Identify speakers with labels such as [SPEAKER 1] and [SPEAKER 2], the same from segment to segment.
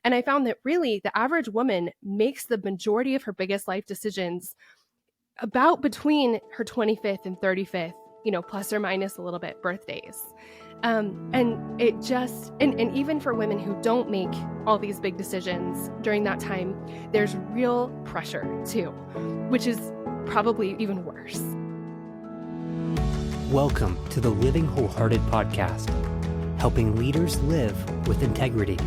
[SPEAKER 1] And I found that really the average woman makes the majority of her biggest life decisions about between her 25th and 35th, plus or minus a little bit, birthdays. And it just, and even for women who don't make all these big decisions during that time, there's real pressure too, which is probably even worse.
[SPEAKER 2] Welcome to the Living Wholehearted podcast, helping leaders live with integrity.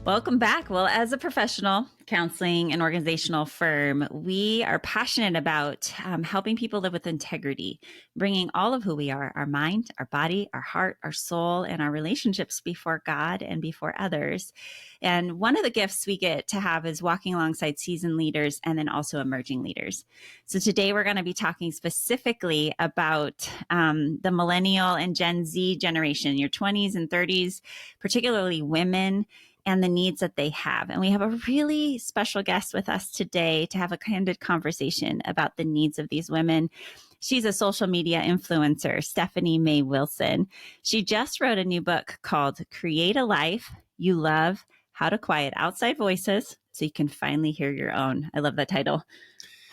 [SPEAKER 3] Welcome back. Well, as a professional counseling and organizational firm, we are passionate about helping people live with integrity, bringing all of who we are, our mind, our body, our heart, our soul, and our relationships before God and before others. And one of the gifts we get to have is walking alongside seasoned leaders and then also emerging leaders. So today we're going to be talking specifically about the millennial and Gen Z generation, your 20s and 30s, particularly women, and the needs that they have. And we have a really special guest with us today to have a candid conversation about the needs of these women. She's a social media influencer, Stephanie May Wilson. She just wrote a new book called Create a Life You Love, How to Quiet Outside Voices So You Can Finally Hear Your Own. I love that title.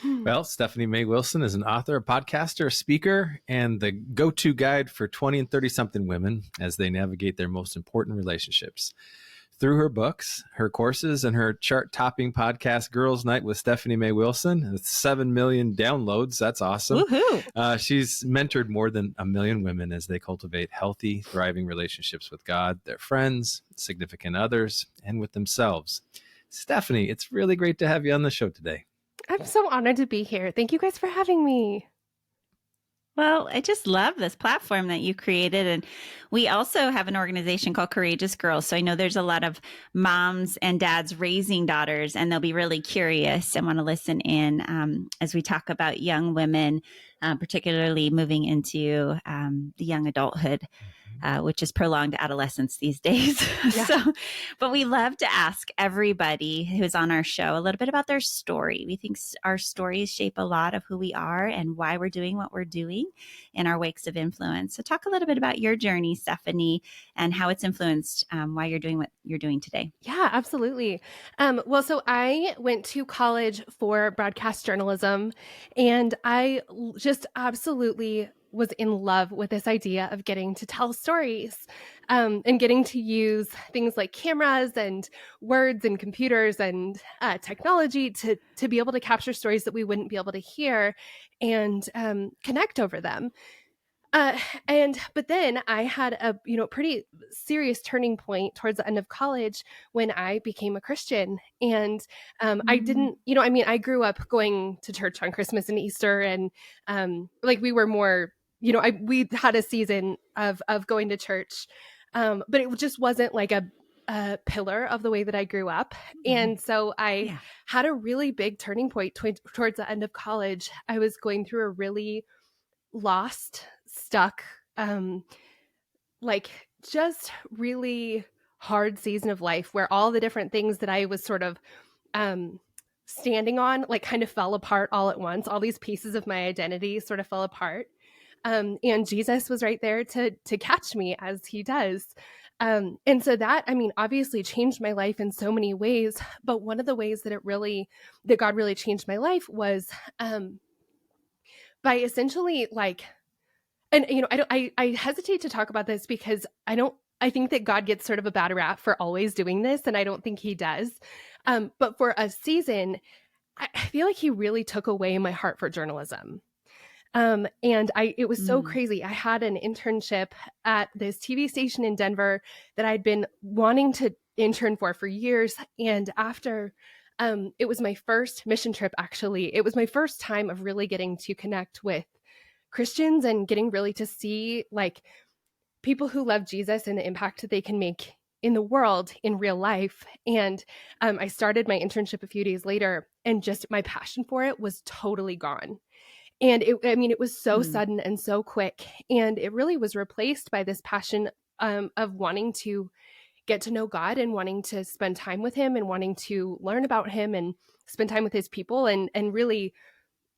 [SPEAKER 4] Well, Stephanie May Wilson is an author, a podcaster, a speaker, and the go-to guide for 20 and 30-something women as they navigate their most important relationships. Through her books, her courses, and her chart-topping podcast, Girls Night with Stephanie May Wilson, with 7 million downloads. That's awesome. She's mentored more than 1 million women as they cultivate healthy, thriving relationships with God, their friends, significant others, and with themselves. Stephanie, it's really great to have you on the show today.
[SPEAKER 1] I'm so honored to be here. Thank you guys for having me.
[SPEAKER 3] Well, I just love this platform that you created. And we also have an organization called Courageous Girls. So I know there's a lot of moms and dads raising daughters, and they'll be really curious and want to listen in as we talk about young women, particularly moving into the young adulthood. Which is prolonged adolescence these days. Yeah. But we love to ask everybody who's on our show a little bit about their story. We think our stories shape a lot of who we are and why we're doing what we're doing in our wakes of influence. So talk a little bit about your journey, Stephanie, and how it's influenced why you're doing what you're doing today.
[SPEAKER 1] Yeah, absolutely. So I went to college for broadcast journalism, and I just absolutely was in love with this idea of getting to tell stories and getting to use things like cameras and words and computers and technology to be able to capture stories that we wouldn't be able to hear and connect over them. But then I had a, pretty serious turning point towards the end of college when I became a Christian. And I didn't, I grew up going to church on Christmas and Easter, and we were more, we had a season of going to church, but it just wasn't like a pillar of the way that I grew up. And so I had a really big turning point towards the end of college. I was going through a really lost, stuck, just really hard season of life where all the different things that I was sort of standing on kind of fell apart all at once. All these pieces of my identity sort of fell apart. And Jesus was right there to catch me, as he does. And so that, obviously changed my life in so many ways. But one of the ways that God really changed my life was by essentially I hesitate to talk about this because I think that God gets sort of a bad rap for always doing this, and I don't think he does. But for a season, I feel like he really took away my heart for journalism. It was so crazy. I had an internship at this TV station in Denver that I'd been wanting to intern for years. And after, it was my first mission trip, actually. It was my first time of really getting to connect with Christians and getting really to see people who love Jesus and the impact that they can make in the world in real life. And I started my internship a few days later, and just my passion for it was totally gone. And it was so sudden and so quick. And it really was replaced by this passion of wanting to get to know God and wanting to spend time with him and wanting to learn about him and spend time with his people and really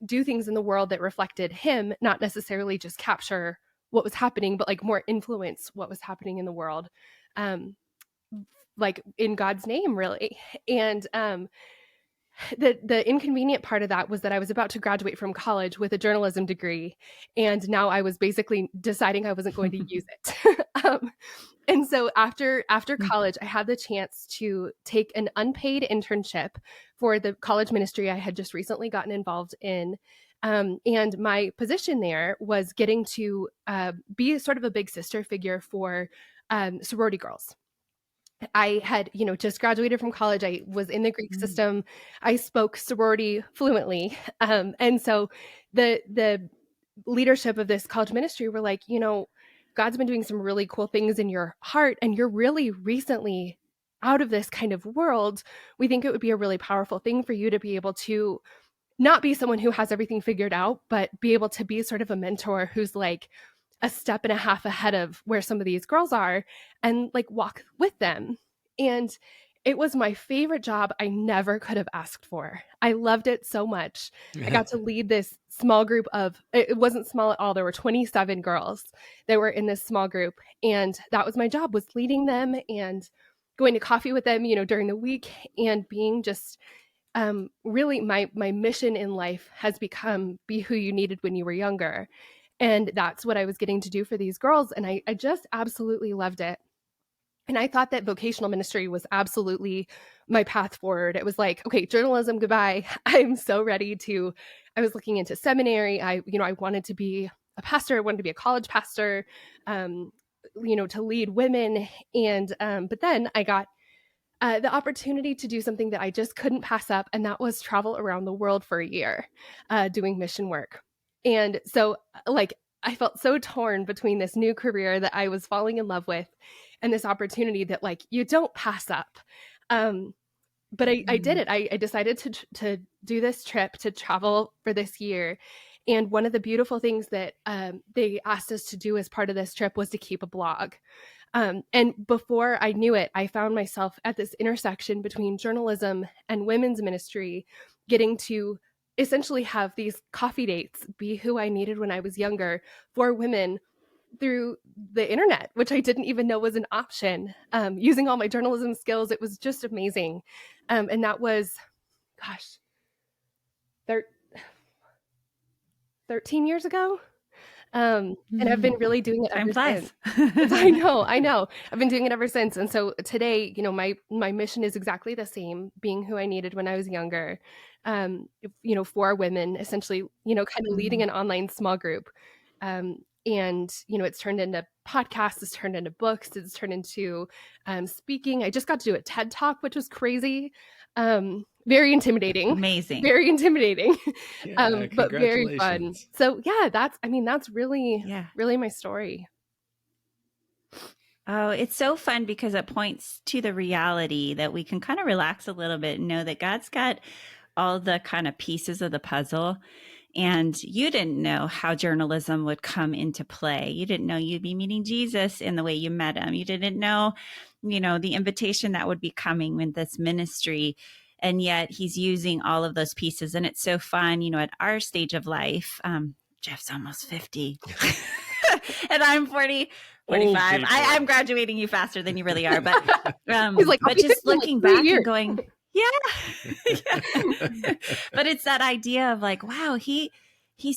[SPEAKER 1] do things in the world that reflected him, not necessarily just capture what was happening, but more influence what was happening in the world. like in God's name, really. And the inconvenient part of that was that I was about to graduate from college with a journalism degree, and now I was basically deciding I wasn't going to use it. And so after college, I had the chance to take an unpaid internship for the college ministry I had just recently gotten involved in. And my position there was getting to be sort of a big sister figure for sorority girls. I had, just graduated from college. I was in the Greek system. I spoke sorority fluently. And so the leadership of this college ministry were like, God's been doing some really cool things in your heart, and you're really recently out of this kind of world. We think it would be a really powerful thing for you to be able to not be someone who has everything figured out, but be able to be sort of a mentor who's like a step and a half ahead of where some of these girls are, and like walk with them. And it was my favorite job I never could have asked for. I loved it so much. I got to lead this small group of, it wasn't small at all. There were 27 girls that were in this small group. And that was my job, was leading them and going to coffee with them, during the week, and being just really my mission in life has become be who you needed when you were younger. And that's what I was getting to do for these girls. And I just absolutely loved it. And I thought that vocational ministry was absolutely my path forward. It was like, okay, journalism, goodbye. I'm so ready I was looking into seminary. I wanted to be a pastor. I wanted to be a college pastor, to lead women. And, but then I got the opportunity to do something that I just couldn't pass up. And that was travel around the world for a year, doing mission work. And so I felt so torn between this new career that I was falling in love with and this opportunity that you don't pass up. But I did it. I decided to do this trip, to travel for this year. And one of the beautiful things that they asked us to do as part of this trip was to keep a blog. And before I knew it, I found myself at this intersection between journalism and women's ministry, getting to essentially have these coffee dates, be who I needed when I was younger for women through the internet, which I didn't even know was an option. Using all my journalism skills, it was just amazing. And that was, 13 years ago. And I've been really doing it ever since. I know. I've been doing it ever since. And so today, my mission is exactly the same, being who I needed when I was younger, for women, essentially, kind of leading an online small group. And, it's turned into podcasts, it's turned into books, it's turned into speaking. I just got to do a TED Talk, which was crazy. Very intimidating.
[SPEAKER 3] Amazing.
[SPEAKER 1] Very intimidating.
[SPEAKER 4] Yeah,
[SPEAKER 1] but very fun. So yeah, that's really my story.
[SPEAKER 3] Oh, it's so fun because it points to the reality that we can kind of relax a little bit and know that God's got all the kind of pieces of the puzzle. And you didn't know how journalism would come into play. You didn't know you'd be meeting Jesus in the way you met him. You didn't know, the invitation that would be coming with this ministry. And yet he's using all of those pieces. And it's so fun, at our stage of life. Jeff's almost 50 and I'm 45. I'm graduating you faster than you really are. But,
[SPEAKER 1] he's like,
[SPEAKER 3] but just looking back and going, yeah. But it's that idea of wow, he's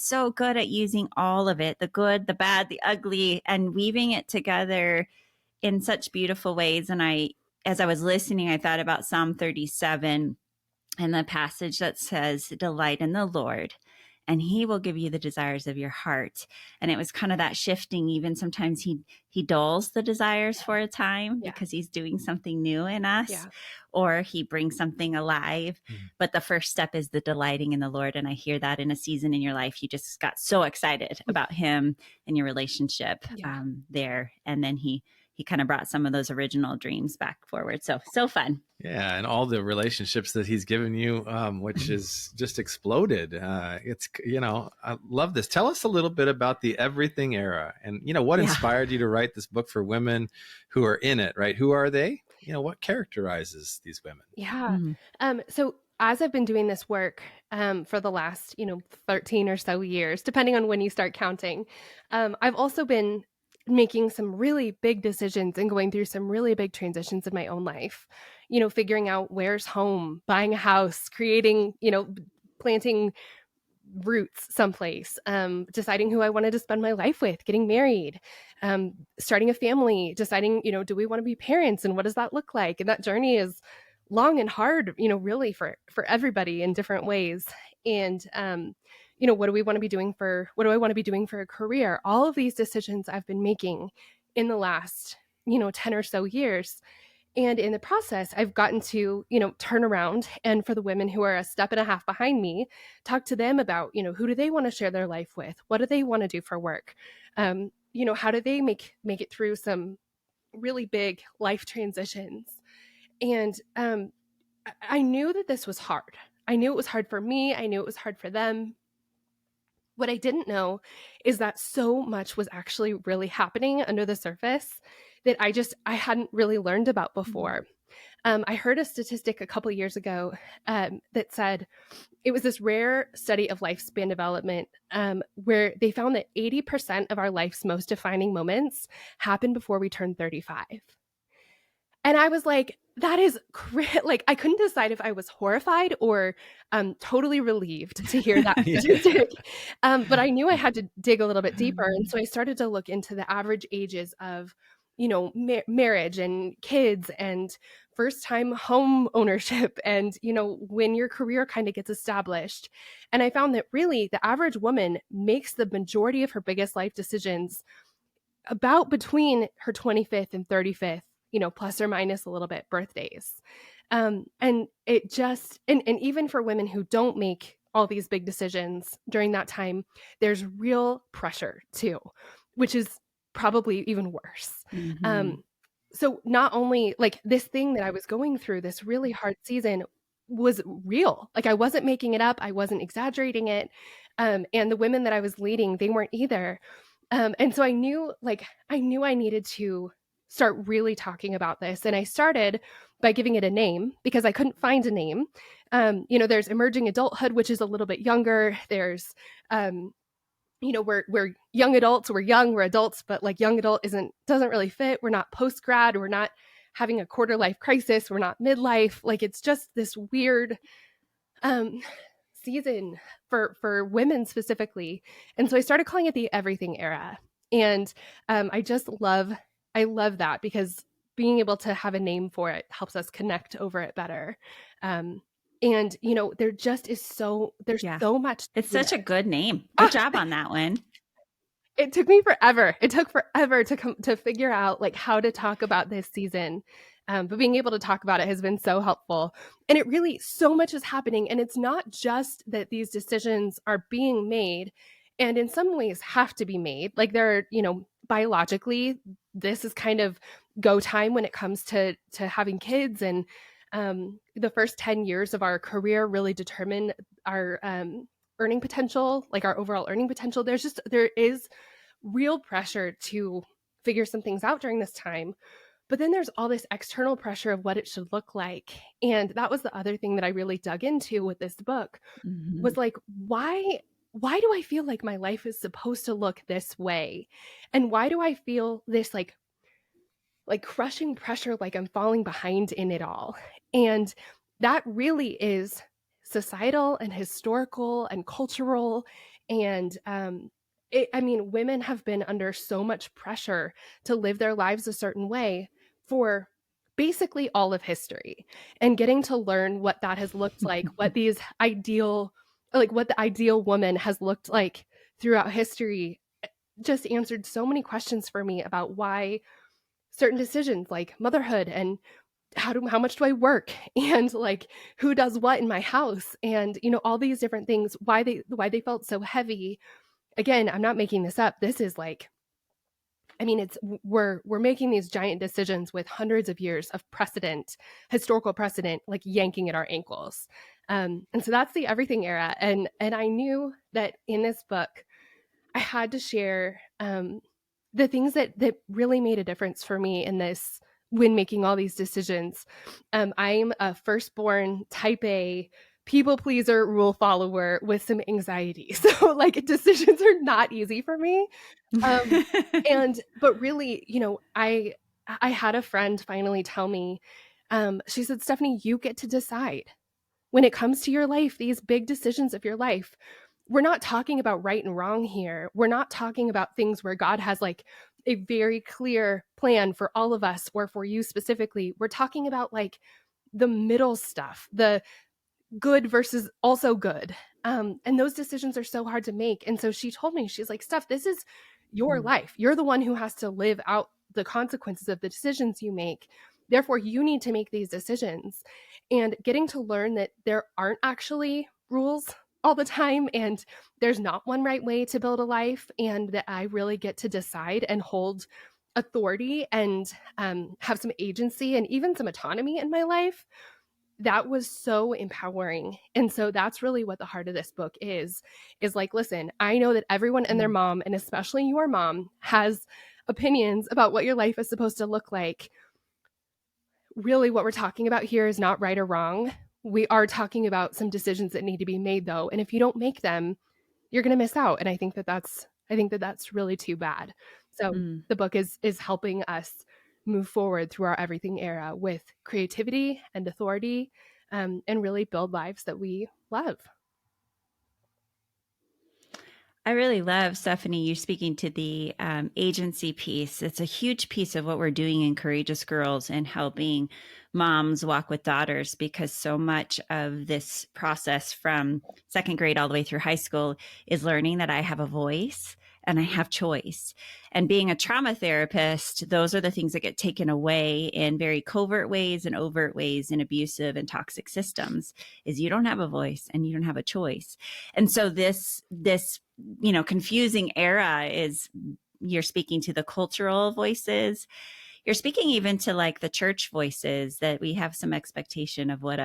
[SPEAKER 3] so good at using all of it, the good, the bad, the ugly, and weaving it together in such beautiful ways. And as I was listening, I thought about Psalm 37 and the passage that says, delight in the Lord, and he will give you the desires of your heart. And it was kind of that shifting. Even sometimes he dulls the desires for a time because he's doing something new in us, or he brings something alive. But the first step is the delighting in the Lord. And I hear that in a season in your life, you just got so excited about him and your relationship there. And then he kind of brought some of those original dreams back forward. So fun.
[SPEAKER 4] Yeah. And all the relationships that he's given you, which is just exploded. It's, I love this. Tell us a little bit about the everything era and, what inspired you to write this book for women who are in it, right? Who are they? What characterizes these women?
[SPEAKER 1] Yeah. So as I've been doing this work for the last, 13 or so years, depending on when you start counting, I've also been making some really big decisions and going through some really big transitions in my own life, figuring out where's home, buying a house, creating, planting roots someplace, deciding who I wanted to spend my life with, getting married, starting a family, deciding, do we want to be parents and what does that look like? And that journey is long and hard, really for everybody in different ways. And, what do I want to be doing for a career? All of these decisions I've been making in the last, 10 or so years. And in the process, I've gotten to, turn around and for the women who are a step and a half behind me, talk to them about, who do they want to share their life with? What do they want to do for work? How do they make it through some really big life transitions? And I knew that this was hard. I knew it was hard for me. I knew it was hard for them. What I didn't know is that so much was actually really happening under the surface that I hadn't really learned about before. I heard a statistic a couple years ago that said it was this rare study of lifespan development where they found that 80% of our life's most defining moments happen before we turn 35. And I was like, that is like, I couldn't decide if I was horrified or totally relieved to hear that statistic. But I knew I had to dig a little bit deeper. And so I started to look into the average ages of, marriage and kids and first time home ownership and, when your career kind of gets established. And I found that really the average woman makes the majority of her biggest life decisions about between her 25th and 35th, plus or minus a little bit birthdays. And it just, and even for women who don't make all these big decisions during that time, there's real pressure too, which is probably even worse. So not only like this thing that I was going through, this really hard season was real. Like I wasn't making it up. I wasn't exaggerating it. And the women that I was leading, they weren't either. And so I knew I needed to start really talking about this. And I started by giving it a name because I couldn't find a name. There's emerging adulthood, which is a little bit younger. There's, we're young adults, we're adults, but like young adult doesn't really fit. We're not post-grad. We're not having a quarter life crisis. We're not midlife. Like it's just this weird, season for women specifically. And so I started calling it the everything era. And I love that because being able to have a name for it helps us connect over it better. And there just is so much.
[SPEAKER 3] It's such a good name. Good job on that one.
[SPEAKER 1] It took me forever. It took forever to figure out like how to talk about this season. But being able to talk about it has been so helpful. And it really, so much is happening. And it's not just that these decisions are being made and in some ways have to be made. Like they're, biologically, this is kind of go time when it comes to having kids. And the first 10 years of our career really determine our earning potential, like our overall earning potential. There is real pressure to figure some things out during this time. But then there's all this external pressure of what it should look like. And that was the other thing that I really dug into with this book was like, why do I feel like my life is supposed to look this way? And why do I feel this like crushing pressure, like I'm falling behind in it all? And that really is societal and historical and cultural. And women have been under so much pressure to live their lives a certain way for basically all of history, and getting to learn what that has looked like, what the ideal woman has looked like throughout history, just answered so many questions for me about why certain decisions like motherhood and how much do I work and like who does what in my house and all these different things, why they felt so heavy. Again, I'm not making this up. This is like, we're making these giant decisions with hundreds of years of historical precedent, like yanking at our ankles. And so that's the everything era. And I knew that in this book, I had to share the things that really made a difference for me in this when making all these decisions. I'm a firstborn type A people pleaser, rule follower with some anxiety. So like decisions are not easy for me. But really, I had a friend finally tell me, she said, Stephanie, you get to decide when it comes to your life, these big decisions of your life. We're not talking about right and wrong here. We're not talking about things where God has like a very clear plan for all of us or for you specifically. We're talking about like the middle stuff, the good versus also good. And those decisions are so hard to make. And so she told me, she's like, Steph, this is your life. You're the one who has to live out the consequences of the decisions you make. Therefore, you need to make these decisions. And getting to learn that there aren't actually rules all the time, and there's not one right way to build a life, and that I really get to decide and hold authority and have some agency and even some autonomy in my life. That was so empowering. And so that's really what the heart of this book is like, listen, I know that everyone and their mom, and especially your mom, has opinions about what your life is supposed to look like. Really, what we're talking about here is not right or wrong. We are talking about some decisions that need to be made, though. And if you don't make them, you're going to miss out. And I think that that's really too bad. So the book is helping us move forward through our everything era with creativity and authority, and really build lives that we love.
[SPEAKER 3] I really love, Stephanie, you speaking to the agency piece. It's a huge piece of what we're doing in Courageous Girls and helping moms walk with daughters, because so much of this process from second grade all the way through high school is learning that I have a voice and I have choice. And being a trauma therapist, those are the things that get taken away in very covert ways and overt ways in abusive and toxic systems, is you don't have a voice and you don't have a choice. And so this confusing era is, you're speaking to the cultural voices. You're speaking even to like the church voices, that we have some expectation of what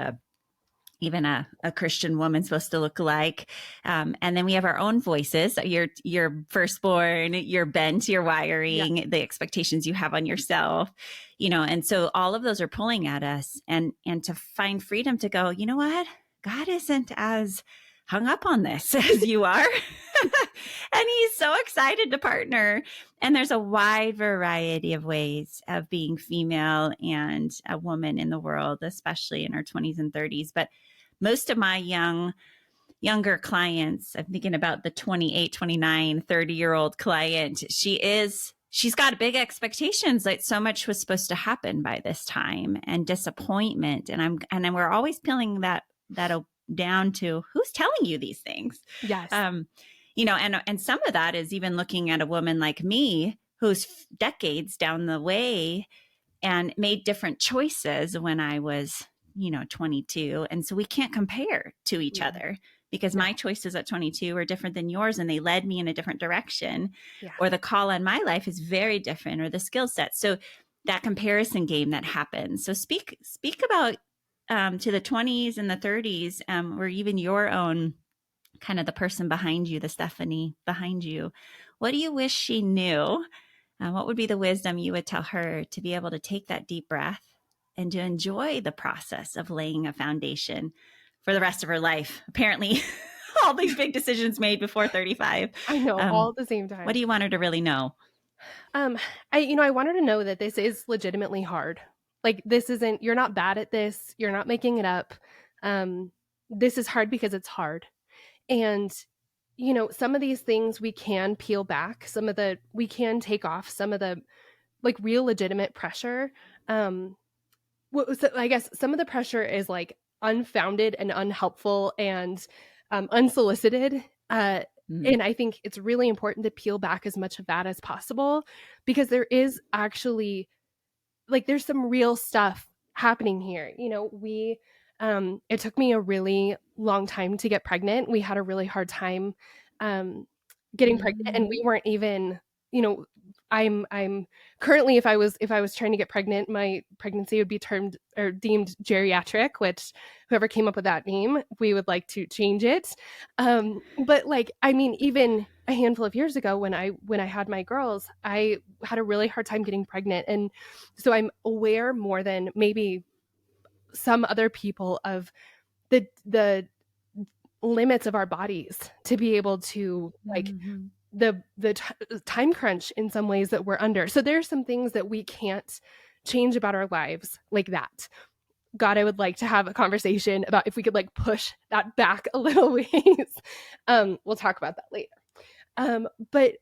[SPEAKER 3] even a Christian woman's supposed to look like. And then we have our own voices, your firstborn, your bent, your wiring, the expectations you have on yourself, and so all of those are pulling at us, and to find freedom to go, you know what? God isn't as hung up on this as you are. And he's so excited to partner. And there's a wide variety of ways of being female and a woman in the world, especially in our 20s and 30s. But most of my younger clients, I'm thinking about the 28, 29, 30-year-old client, she's got big expectations. Like so much was supposed to happen by this time, and disappointment. And we're always peeling that down to who's telling you these things.
[SPEAKER 1] Yes.
[SPEAKER 3] And some of that is even looking at a woman like me who's decades down the way and made different choices when I was, 22. And so we can't compare to each other, because my choices at 22 are different than yours, and they led me in a different direction, or the call on my life is very different, or the skill set. So that comparison game that happens. So speak about to the 20s and the 30s, or even your own, kind of the person behind you, the Stephanie behind you. What do you wish she knew? What would be the wisdom you would tell her to be able to take that deep breath and to enjoy the process of laying a foundation for the rest of her life? Apparently, all these big decisions made before 35.
[SPEAKER 1] I know, all at the same time.
[SPEAKER 3] What do you want her to really know?
[SPEAKER 1] I want her to know that this is legitimately hard. Like, this isn't, you're not bad at this. You're not making it up. This is hard because it's hard. And, some of these things we can peel back. We can take off some of the like real legitimate pressure. So I guess some of the pressure is like unfounded and unhelpful and unsolicited. And I think it's really important to peel back as much of that as possible, because there is actually like, there's some real stuff happening here. It took me a really long time to get pregnant. We had a really hard time getting pregnant, and we weren't even, I'm currently, if I was trying to get pregnant, my pregnancy would be termed or deemed geriatric, which whoever came up with that name, we would like to change it. But like, even a handful of years ago when I had my girls, I had a really hard time getting pregnant. And so I'm aware more than maybe some other people of the limits of our bodies to be able to like
[SPEAKER 3] Mhm.
[SPEAKER 1] the time crunch in some ways that we're under. So there's some things that we can't change about our lives like that. God, I would like to have a conversation about if we could like push that back a little ways. We'll talk about that later. But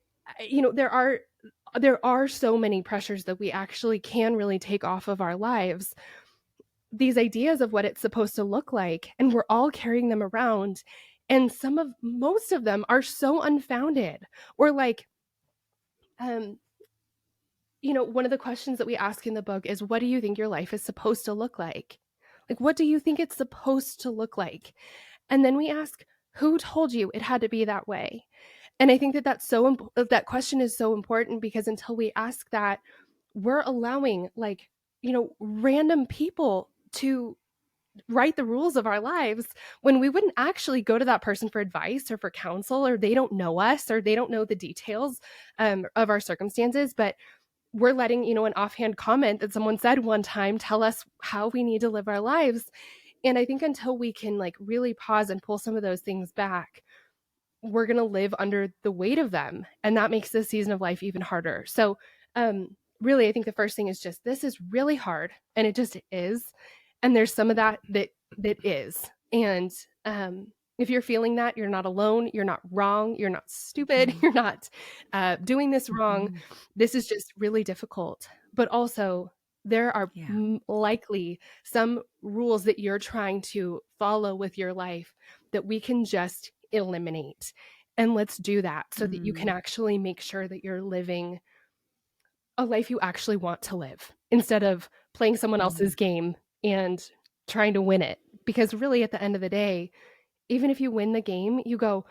[SPEAKER 1] there are so many pressures that we actually can really take off of our lives. These ideas of what it's supposed to look like, and we're all carrying them around. And most of them are so unfounded. Or like, one of the questions that we ask in the book is, what do you think your life is supposed to look like? Like, what do you think it's supposed to look like? And then we ask, who told you it had to be that way? And I think that that question is so important, because until we ask that, we're allowing random people to write the rules of our lives when we wouldn't actually go to that person for advice or for counsel, or they don't know us, or they don't know the details of our circumstances. But we're letting, an offhand comment that someone said one time tell us how we need to live our lives. And I think until we can like really pause and pull some of those things back, we're going to live under the weight of them. And that makes this season of life even harder. So really, I think the first thing is just, this is really hard, and it just is. And there's some of that is. And if you're feeling that, you're not alone. You're not wrong. You're not stupid.
[SPEAKER 3] Mhm.
[SPEAKER 1] You're not doing this wrong.
[SPEAKER 3] Mhm.
[SPEAKER 1] This is just really difficult. But also, there are
[SPEAKER 3] Yeah.
[SPEAKER 1] likely some rules that you're trying to follow with your life that we can just eliminate. And let's do that so that you can
[SPEAKER 3] Mm.
[SPEAKER 1] actually make sure that you're living a life you actually want to live, instead of playing someone else's
[SPEAKER 3] Mm.
[SPEAKER 1] game and trying to win it. Because really, at the end of the day, even if you win the game, you go,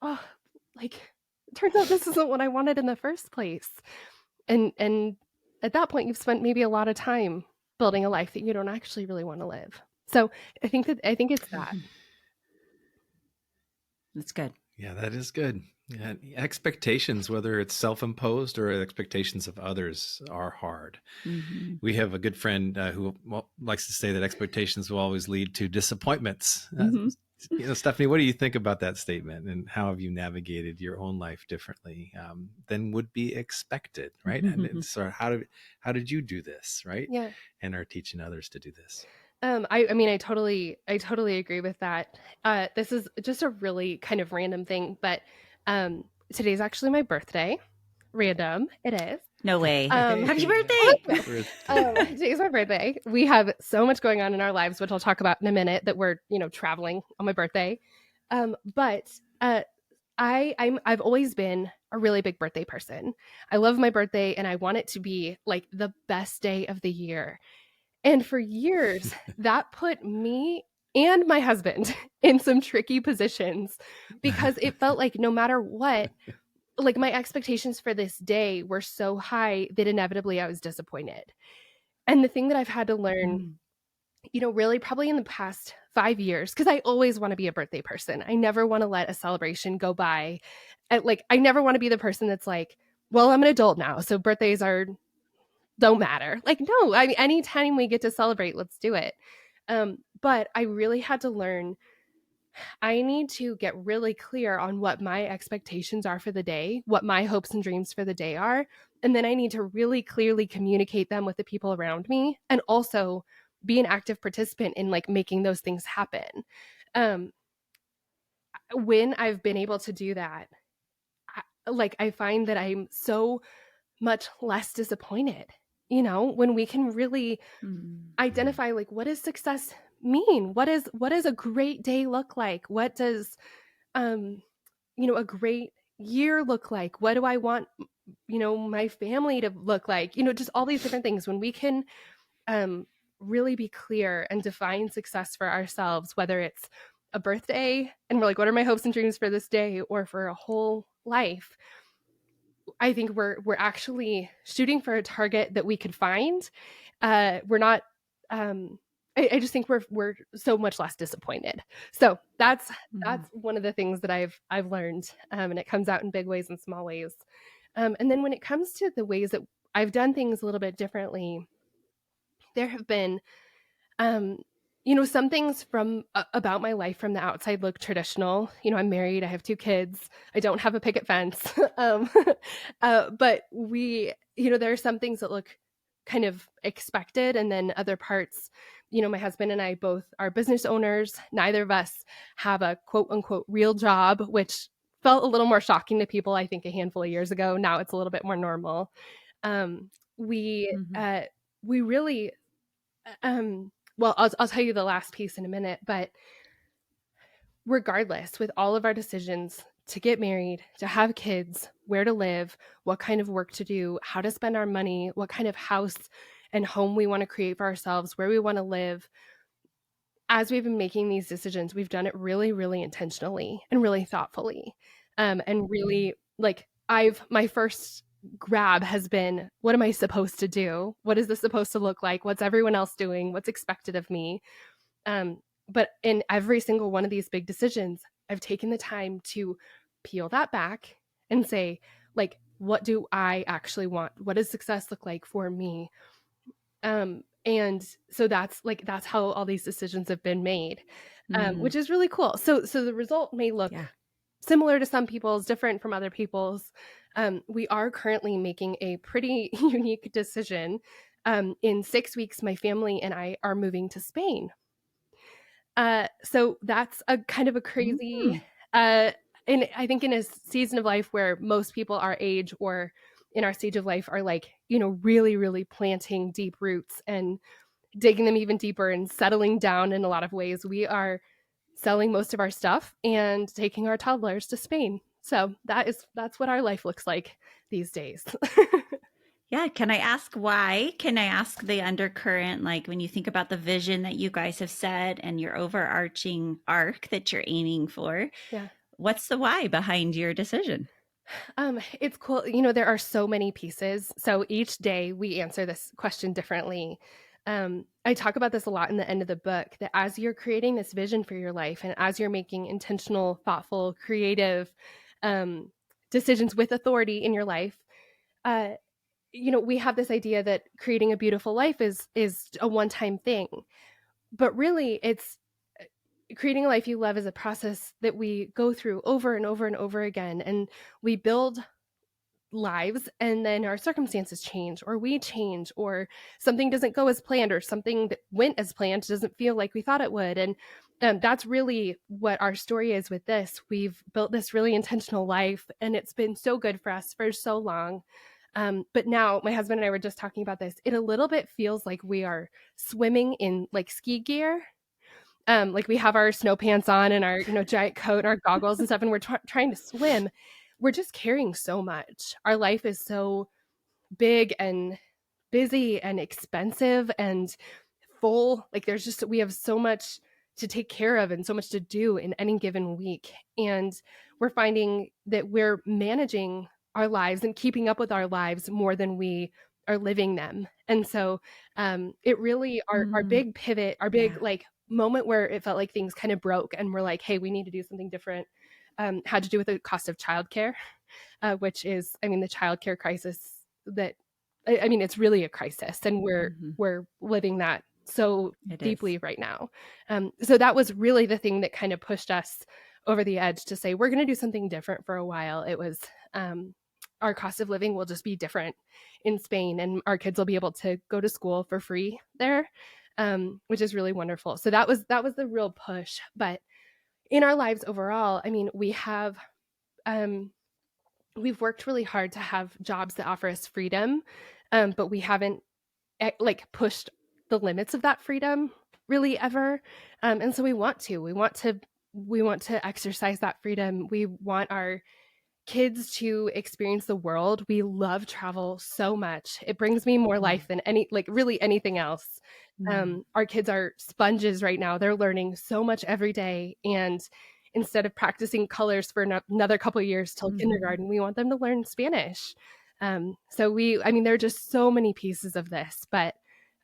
[SPEAKER 1] oh, like, it turns out this isn't what I wanted in the first place. And at that point, you've spent maybe a lot of time building a life that you don't actually really want to live. So I think it's that.
[SPEAKER 3] That's good.
[SPEAKER 4] Yeah, that is good. Yeah, expectations, whether it's self-imposed or expectations of others, are hard.
[SPEAKER 3] Mhm.
[SPEAKER 4] We have a good friend who likes to say that expectations will always lead to disappointments.
[SPEAKER 3] Mhm.
[SPEAKER 4] Stephanie, what do you think about that statement, and how have you navigated your own life differently than would be expected, right? And so how did you do this, right?
[SPEAKER 1] Yeah.
[SPEAKER 4] And are teaching others to do this.
[SPEAKER 1] I mean, I totally agree with that. This is just a really kind of random thing, but today's actually my birthday. Random, it is.
[SPEAKER 3] No way. Happy
[SPEAKER 1] Oh,
[SPEAKER 3] birthday.
[SPEAKER 1] today's my birthday. We have so much going on in our lives, which I'll talk about in a minute, that we're traveling on my birthday. But I've always been a really big birthday person. I love my birthday, and I want it to be like the best day of the year. And for years, that put me and my husband in some tricky positions, because it felt like no matter what, like my expectations for this day were so high that inevitably I was disappointed. And the thing that I've had to learn,
[SPEAKER 3] Mm.
[SPEAKER 1] really probably in the past 5 years, because I always want to be a birthday person. I never want to let a celebration go by. I never want to be the person that's like, well, I'm an adult now, so birthdays don't matter. Like, no, I mean, anytime we get to celebrate, let's do it. But I really had to learn, I need to get really clear on what my expectations are for the day, what my hopes and dreams for the day are. And then I need to really clearly communicate them with the people around me, and also be an active participant in like making those things happen. Um, when I've been able to do that, I find that I'm so much less disappointed, when we can really
[SPEAKER 3] Mm.
[SPEAKER 1] identify, like, what does success mean? What does a great day look like? What does a great year look like? What do I want my family to look like? Just all these different things. When we can really be clear and define success for ourselves, whether it's a birthday and we're like, what are my hopes and dreams for this day, or for a whole life, I think we're actually shooting for a target that we could find. We're not. I just think we're so much less disappointed. So that's
[SPEAKER 3] Mm.
[SPEAKER 1] one of the things that I've learned, and it comes out in big ways and small ways. And then when it comes to the ways that I've done things a little bit differently, there have been some things from about my life from the outside look traditional. I'm married, I have 2 kids, I don't have a picket fence. But there are some things that look kind of expected, and then other parts, my husband and I both are business owners. Neither of us have a quote unquote real job, which felt a little more shocking to people, I think, a handful of years ago. Now it's a little bit more normal. Um, we
[SPEAKER 3] Mm-hmm.
[SPEAKER 1] we really well, I'll tell you the last piece in a minute, but regardless, with all of our decisions to get married, to have kids, where to live, what kind of work to do, how to spend our money, what kind of house and home we want to create for ourselves, where we want to live, as we've been making these decisions, we've done it really, really intentionally and really thoughtfully. And really, like, my first grab has been, what am I supposed to do? What is this supposed to look like? What's everyone else doing? What's expected of me? But in every single one of these big decisions, I've taken the time to peel that back and say, like, what do I actually want? What does success look like for me? And so that's how all these decisions have been made, which is really cool. So the result may look similar to some people's, different from other people's. We are currently making a pretty unique decision. In 6 weeks, my family and I are moving to Spain. So that's a kind of a crazy, and I think in a season of life where most people our age or in our stage of life are like, really, really planting deep roots and digging them even deeper and settling down in a lot of ways, we are selling most of our stuff and taking our toddlers to Spain. So that's what our life looks like these days.
[SPEAKER 3] Yeah. Can I ask why? Can I ask the undercurrent, like when you think about the vision that you guys have set and your overarching arc that you're aiming for,
[SPEAKER 1] Yeah.
[SPEAKER 3] what's the why behind your decision?
[SPEAKER 1] It's cool. There are so many pieces. So each day we answer this question differently. I talk about this a lot in the end of the book, that as you're creating this vision for your life and as you're making intentional, thoughtful, creative decisions with authority in your life, uh, we have this idea that creating a beautiful life is a one-time thing. But really, it's creating a life you love is a process that we go through over and over and over again. And we build lives, and then our circumstances change, or we change, or something doesn't go as planned, or something that went as planned doesn't feel like we thought it would. And that's really what our story is with this. We've built this really intentional life, and it's been so good for us for so long. But now my husband and I were just talking about this. It a little bit feels like we are swimming in like ski gear. Like we have our snow pants on and our, giant coat and our goggles and stuff, and we're trying to swim. We're just carrying so much. Our life is so big and busy and expensive and full. Like we have so much to take care of and so much to do in any given week. And we're finding that we're managing our lives and keeping up with our lives more than we are living them. And so it really, our big pivot, our big like moment where it felt like things kind of broke and we're like, hey, we need to do something different, had to do with the cost of childcare, which is, the childcare crisis that, it's really a crisis, and we're living that so deeply right now. So that was really the thing that kind of pushed us over the edge to say, we're going to do something different for a while. It was, our cost of living will just be different in Spain, and our kids will be able to go to school for free there, which is really wonderful. So that was the real push. But in our lives overall, we have, we've worked really hard to have jobs that offer us freedom, but we haven't pushed the limits of that freedom really ever. And so we want to exercise that freedom. We want our kids to experience the world. We love travel so much. It brings me more life than really anything else. Our kids are sponges right now. They're learning so much every day. And instead of practicing colors for another couple of years till kindergarten, we want them to learn Spanish. So there are just so many pieces of this, but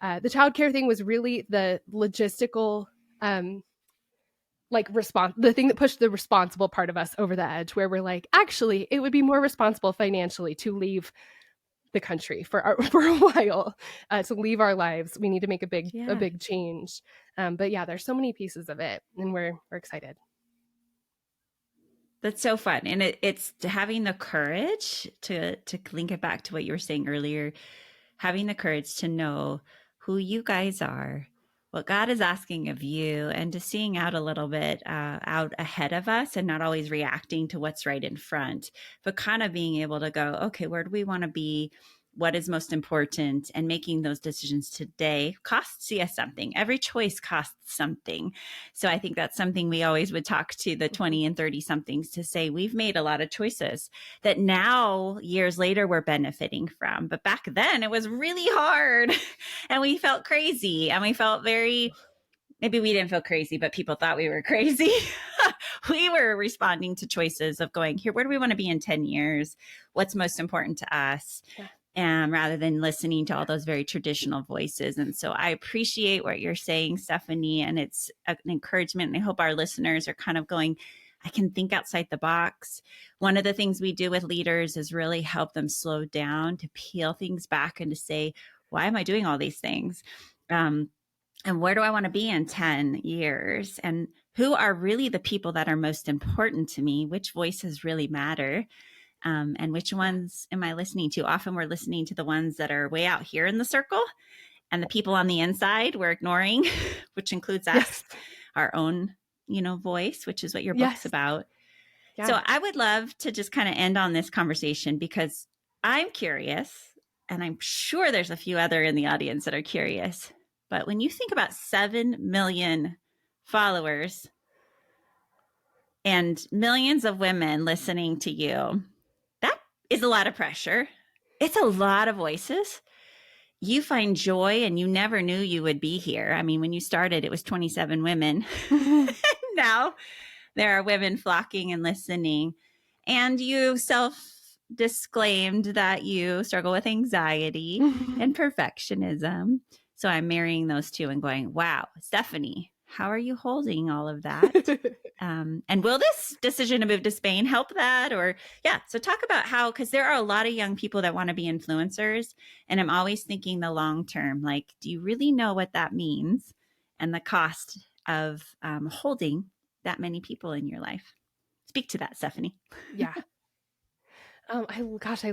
[SPEAKER 1] the childcare thing was really the logistical, the thing that pushed the responsible part of us over the edge, where we're like, actually, it would be more responsible financially to leave the country for a while, to leave our lives. We need to make a
[SPEAKER 3] Yeah.
[SPEAKER 1] big change. But yeah, there's so many pieces of it, and we're excited.
[SPEAKER 3] That's so fun. And it's having the courage to link it back to what you were saying earlier, having the courage to know who you guys are, what God is asking of you, and to seeing out a little bit out ahead of us and not always reacting to what's right in front, but kind of being able to go, okay, where do we want to be? What is most important? And making those decisions today costs you something. Every choice costs something. So I think that's something we always would talk to the 20 and 30 somethings to say, we've made a lot of choices that now years later we're benefiting from. But back then it was really hard and we felt crazy and we felt maybe we didn't feel crazy, but people thought we were crazy. We were responding to choices of going, here, where do we want to be in 10 years? What's most important to us?
[SPEAKER 1] Yeah.
[SPEAKER 3] And rather than listening to all those very traditional voices. And so I appreciate what you're saying, Stephanie, and it's an encouragement. And I hope our listeners are kind of going, I can think outside the box. One of the things we do with leaders is really help them slow down, to peel things back and to say, why am I doing all these things? And where do I want to be in 10 years? And who are really the people that are most important to me? Which voices really matter? And which ones am I listening to? Often we're listening to the ones that are way out here in the circle, and the people on the inside we're ignoring, which includes us,
[SPEAKER 1] Yes.
[SPEAKER 3] our own, voice, which is what your book's about.
[SPEAKER 1] Yeah.
[SPEAKER 3] So I would love to just kind of end on this conversation because I'm curious, and I'm sure there's a few other in the audience that are curious. But when you think about 7 million followers and millions of women listening to you, that is a lot of pressure. It's a lot of voices. You find joy, and you never knew you would be here. I mean, when you started, it was 27 women. Now there are women flocking and listening. And you self-disclaimed that you struggle with anxiety and perfectionism. So I'm marrying those two and going, wow, Stephanie, how are you holding all of that? And will this decision to move to Spain help that? Or so talk about how, because there are a lot of young people that want to be influencers. And I'm always thinking the long term, like, do you really know what that means? And the cost of holding that many people in your life. Speak to that, Stephanie.
[SPEAKER 1] Yeah. I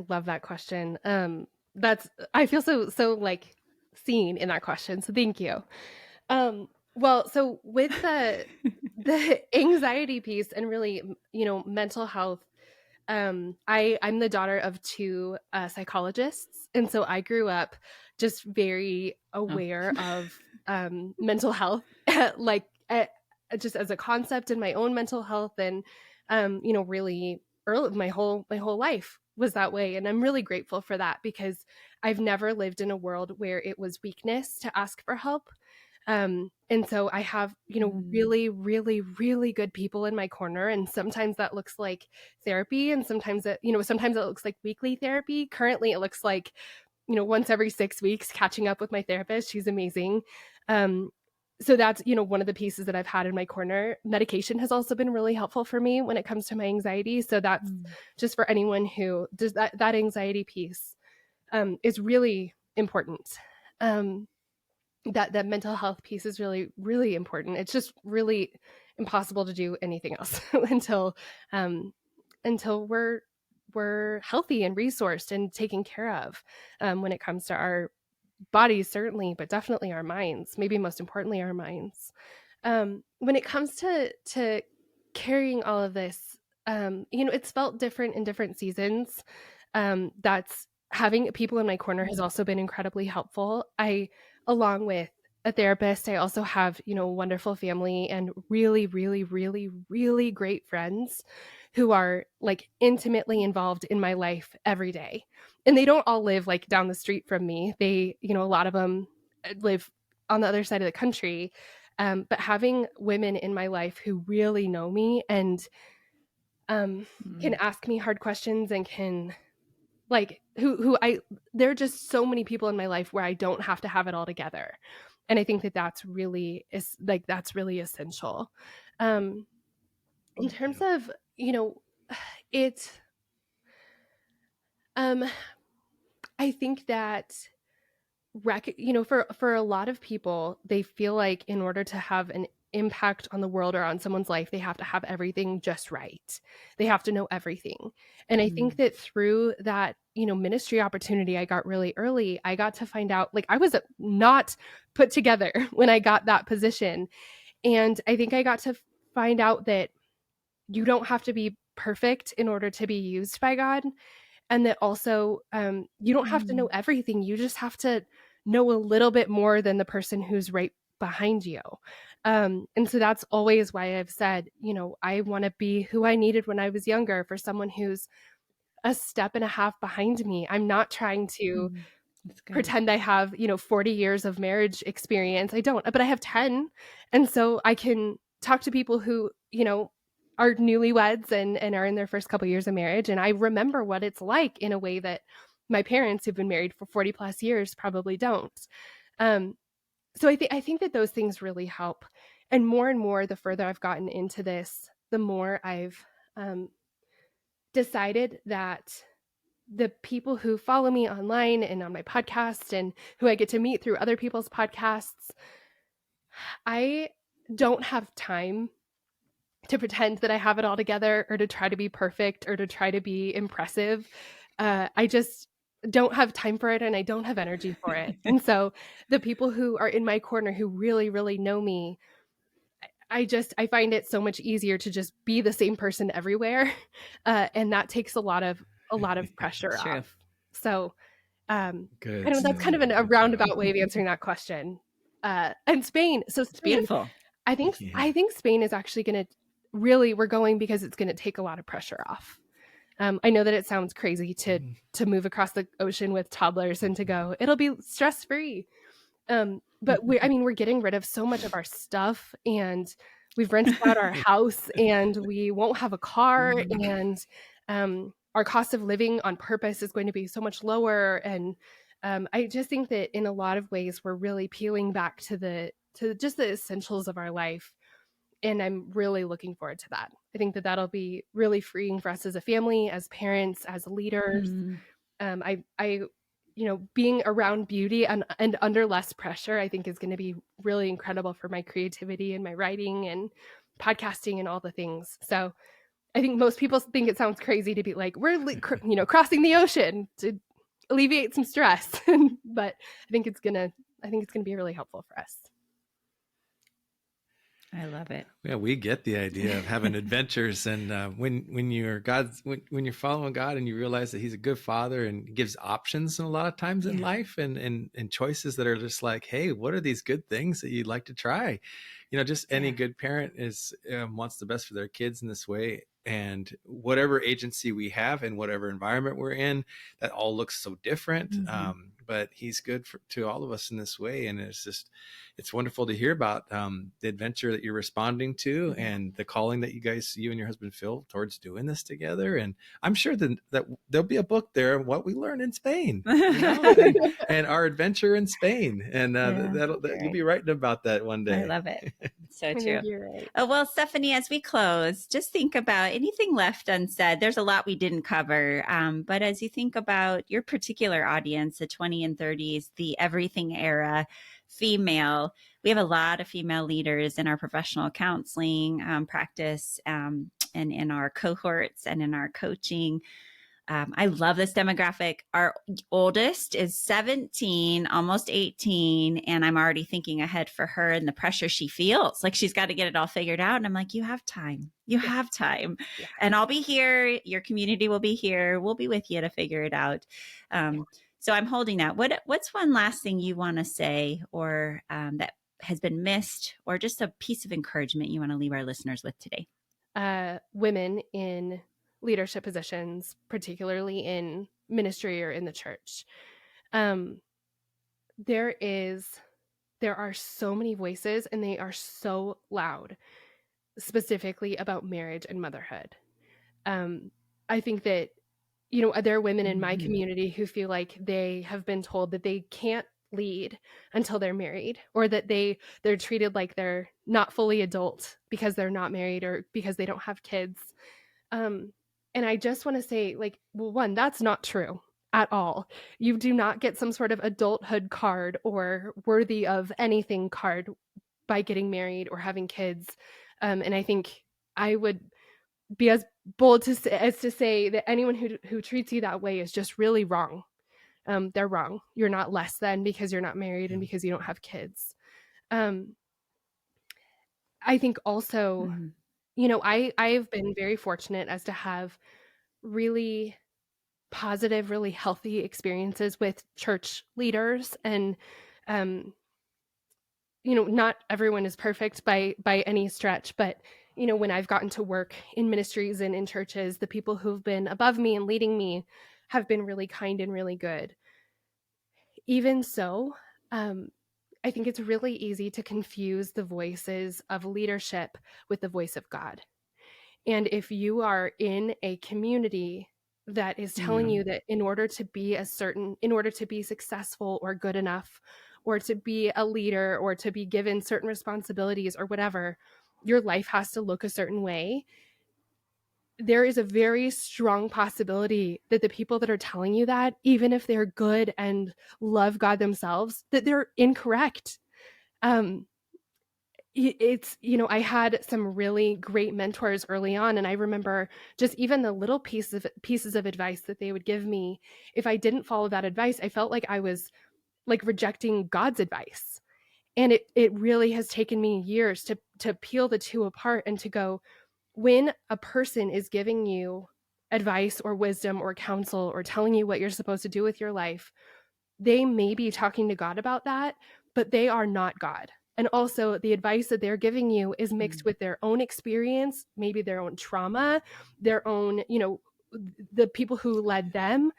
[SPEAKER 1] love that question. I feel so like seen in that question. So thank you. Well, so with the anxiety piece and really, mental health, I'm the daughter of two psychologists. And so I grew up just very aware of mental health, like just as a concept in my own mental health. And, really early, my whole life was that way. And I'm really grateful for that because I've never lived in a world where it was weakness to ask for help. And so I have, really, really, really good people in my corner. And sometimes that looks like therapy. And sometimes it looks like weekly therapy. Currently, it looks like, once every 6 weeks, catching up with my therapist. She's amazing. So that's, one of the pieces that I've had in my corner. Medication has also been really helpful for me when it comes to my anxiety. So that's just for anyone who does that anxiety piece, is really important. That mental health piece is really, really important. It's just really impossible to do anything else until we're healthy and resourced and taken care of, when it comes to our bodies, certainly, but definitely our minds, maybe most importantly, our minds. When it comes to carrying all of this, it's felt different in different seasons. That's having people in my corner has also been incredibly helpful. Along with a therapist, I also have, a wonderful family and really, really, really, really great friends who are like intimately involved in my life every day. And they don't all live like down the street from me. They, a lot of them live on the other side of the country. But having women in my life who really know me and can ask me hard questions and can like there are just so many people in my life where I don't have to have it all together. And I think that's really essential. In terms of, it, I think that for a lot of people, they feel like in order to have an impact on the world or on someone's life, they have to have everything just right. They have to know everything. And I think that through that, ministry opportunity I got really early, I got to find out, like, I was not put together when I got that position. And I think I got to find out that you don't have to be perfect in order to be used by God. And that also, you don't have to know everything. You just have to know a little bit more than the person who's right behind you. And so that's always why I've said, I want to be who I needed when I was younger for someone who's a step and a half behind me. I'm not trying to pretend I have, 40 years of marriage experience. I don't, but I have 10. And so I can talk to people who, are newlyweds and are in their first couple years of marriage. And I remember what it's like in a way that my parents who've been married for 40 plus years probably don't. So I think that those things really help. And more, the further I've gotten into this, the more I've decided that the people who follow me online and on my podcast and who I get to meet through other people's podcasts, I don't have time to pretend that I have it all together or to try to be perfect or to try to be impressive. I just don't have time for it and I don't have energy for it. And so the people who are in my corner who really, really know me, I find it so much easier to just be the same person everywhere. And that takes a lot of pressure off. So
[SPEAKER 4] Good.
[SPEAKER 1] I don't know, that's kind of a roundabout way of answering that question. And Spain. So
[SPEAKER 3] It's beautiful.
[SPEAKER 1] I think Spain is actually going to we're going because it's going to take a lot of pressure off. I know that it sounds crazy to move across the ocean with toddlers and to go, it'll be stress free. But we're getting rid of so much of our stuff and we've rented out our house and we won't have a car and our cost of living on purpose is going to be so much lower. And I just think that in a lot of ways, we're really peeling back to just the essentials of our life. And I'm really looking forward to that. I think that that'll be really freeing for us as a family, as parents, as leaders. Being around beauty and under less pressure, I think is going to be really incredible for my creativity and my writing and podcasting and all the things. So I think most people think it sounds crazy to be like, we're, crossing the ocean to alleviate some stress. But I think it's going to be really helpful for us.
[SPEAKER 3] I love it.
[SPEAKER 4] Yeah, we get the idea of having adventures, and when you're following God and you realize that He's a good Father and gives options, and a lot of times in life, and choices that are just like, hey, what are these good things that you'd like to try? Just any good parent wants the best for their kids in this way. And whatever agency we have in whatever environment we're in, that all looks so different. But He's good to all of us in this way. And it's wonderful to hear about the adventure that you're responding to and the calling that you and your husband feel towards doing this together. And I'm sure that there'll be a book there, What We Learned in Spain, and our adventure in Spain. And you'll be writing about that one day.
[SPEAKER 3] I love it. So true.
[SPEAKER 1] You're right.
[SPEAKER 3] Oh, well, Stephanie, as we close, just think about anything left unsaid. There's a lot we didn't cover. But as you think about your particular audience, the 20 and 30s, the everything era, female, we have a lot of female leaders in our professional counseling practice and in our cohorts and in our coaching. I love this demographic. Our oldest is 17, almost 18, and I'm already thinking ahead for her and the pressure she feels. Like she's got to get it all figured out. And I'm like, you have time. You have time. Yeah. And I'll be here. Your community will be here. We'll be with you to figure it out. So I'm holding that. What's one last thing you want to say or that has been missed, or just a piece of encouragement you want to leave our listeners with today?
[SPEAKER 1] Women in leadership positions, particularly in ministry or in the church. There are so many voices and they are so loud, specifically about marriage and motherhood. I think that, there are women in my community who feel like they have been told that they can't lead until they're married, or that they're treated like they're not fully adult because they're not married or because they don't have kids. And I just want to say, one, that's not true. at all. You do not get some sort of adulthood card or worthy of anything card by getting married or having kids. And I think I would be as bold as to say that anyone who treats you that way is just really wrong. They're wrong. You're not less than because you're not married and because you don't have kids. I think also, I've been very fortunate as to have really positive, really healthy experiences with church leaders. And not everyone is perfect by any stretch, but when I've gotten to work in ministries and in churches, the people who've been above me and leading me have been really kind and really good. Even so, I think it's really easy to confuse the voices of leadership with the voice of God. And if you are in a community that is telling you that in order to be successful or good enough, or to be a leader, or to be given certain responsibilities or whatever, your life has to look a certain way, there is a very strong possibility that the people that are telling you that, even if they're good and love God themselves, that they're incorrect. It's, I had some really great mentors early on, and I remember just even the little pieces of advice that they would give me. If I didn't follow that advice, I felt like I was like rejecting God's advice. And it really has taken me years to peel the two apart and to go, when a person is giving you advice or wisdom or counsel or telling you what you're supposed to do with your life, they may be talking to God about that, but they are not God. And also, the advice that they're giving you is mixed with their own experience, maybe their own trauma, their own, the people who led them.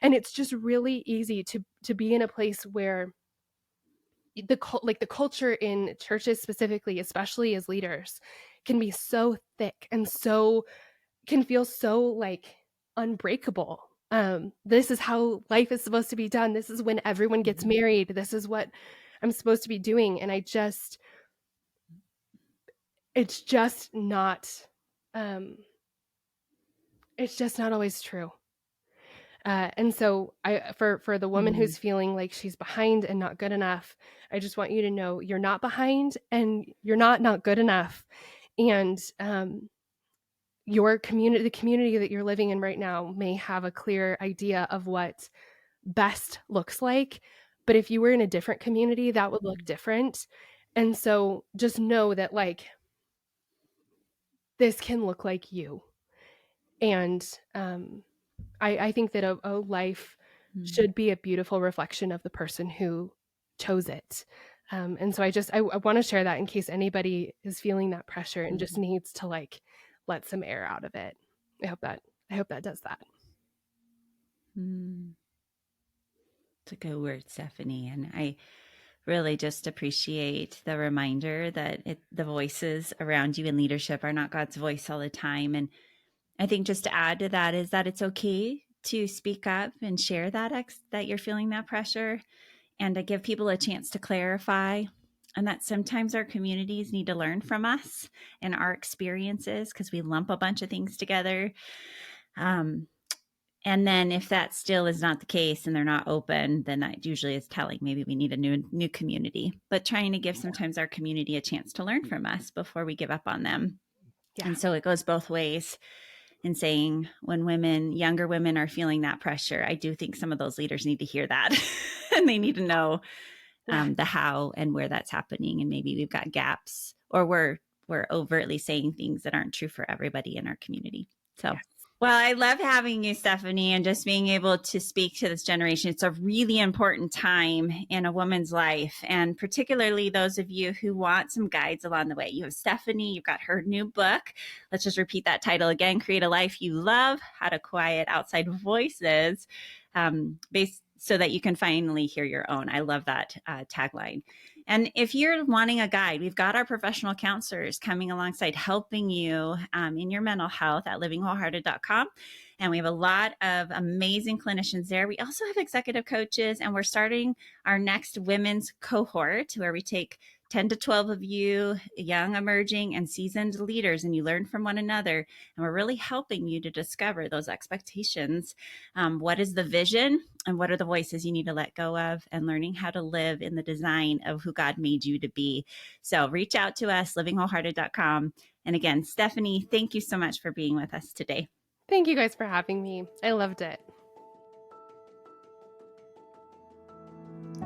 [SPEAKER 1] And it's just really easy to be in a place where the culture in churches specifically, especially as leaders, can be so thick and can feel so like unbreakable. This is how life is supposed to be done. This is when everyone gets married. This is what I'm supposed to be doing. And it's just not always true. And so for the woman who's feeling like she's behind and not good enough, I just want you to know you're not behind and you're not good enough. And the community that you're living in right now may have a clear idea of what best looks like. But if you were in a different community, that would look different. And so just know that like this can look like you. And I think that a life should be a beautiful reflection of the person who chose it. And so I want to share that in case anybody is feeling that pressure and just needs to like let some air out of it. I hope that does that.
[SPEAKER 3] It's a good word, Stephanie. And I really just appreciate the reminder that the voices around you in leadership are not God's voice all the time. And I think just to add to that is that it's okay to speak up and share that you're feeling that pressure, and to give people a chance to clarify, and that sometimes our communities need to learn from us and our experiences because we lump a bunch of things together. And then if that still is not the case and they're not open, then that usually is telling maybe we need a new community. But trying to give sometimes our community a chance to learn from us before we give up on them. Yeah. And so it goes both ways. And saying when younger women are feeling that pressure, I do think some of those leaders need to hear that and they need to know the how and where that's happening. And maybe we've got gaps, or we're overtly saying things that aren't true for everybody in our community. So, well, I love having you, Stephanie, and just being able to speak to this generation. It's a really important time in a woman's life, and particularly those of you who want some guides along the way. You have Stephanie, you've got her new book. Let's just repeat that title again: Create a Life You Love, How to Quiet Outside Voices, so that you can finally hear your own. I love that tagline. And if you're wanting a guide, we've got our professional counselors coming alongside, helping you in your mental health at livingwholehearted.com. And we have a lot of amazing clinicians there. We also have executive coaches, and we're starting our next women's cohort where we take 10 to 12 of you, young, emerging, and seasoned leaders, and you learn from one another. And we're really helping you to discover those expectations. What is the vision and what are the voices you need to let go of, and learning how to live in the design of who God made you to be. So reach out to us, livingwholehearted.com. And again, Stephanie, thank you so much for being with us today.
[SPEAKER 1] Thank you guys for having me. I loved it.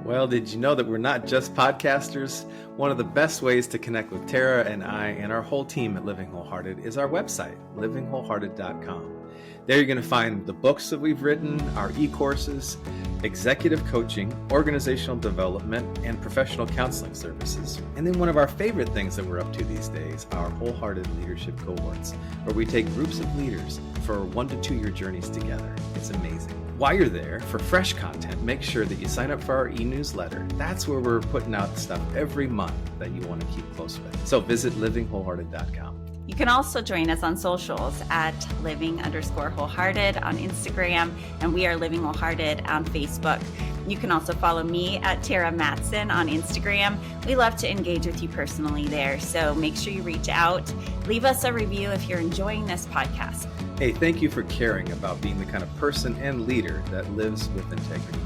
[SPEAKER 4] Well, did you know that we're not just podcasters? One of the best ways to connect with Tara and I and our whole team at Living Wholehearted is our website, livingwholehearted.com. There you're going to find the books that we've written, our e-courses, executive coaching, organizational development, and professional counseling services. And then one of our favorite things that we're up to these days, our Wholehearted Leadership Cohorts, where we take groups of leaders for 1 to 2 year journeys together. It's amazing. While you're there, for fresh content, make sure that you sign up for our e-newsletter. That's where we're putting out stuff every month that you want to keep close with. So visit livingwholehearted.com.
[SPEAKER 3] You can also join us on socials at living_wholehearted on Instagram, and we are Living Wholehearted on Facebook. You can also follow me at Tara Matson on Instagram. We love to engage with you personally there, so make sure you reach out. Leave us a review if you're enjoying this podcast.
[SPEAKER 4] Hey, thank you for caring about being the kind of person and leader that lives with integrity.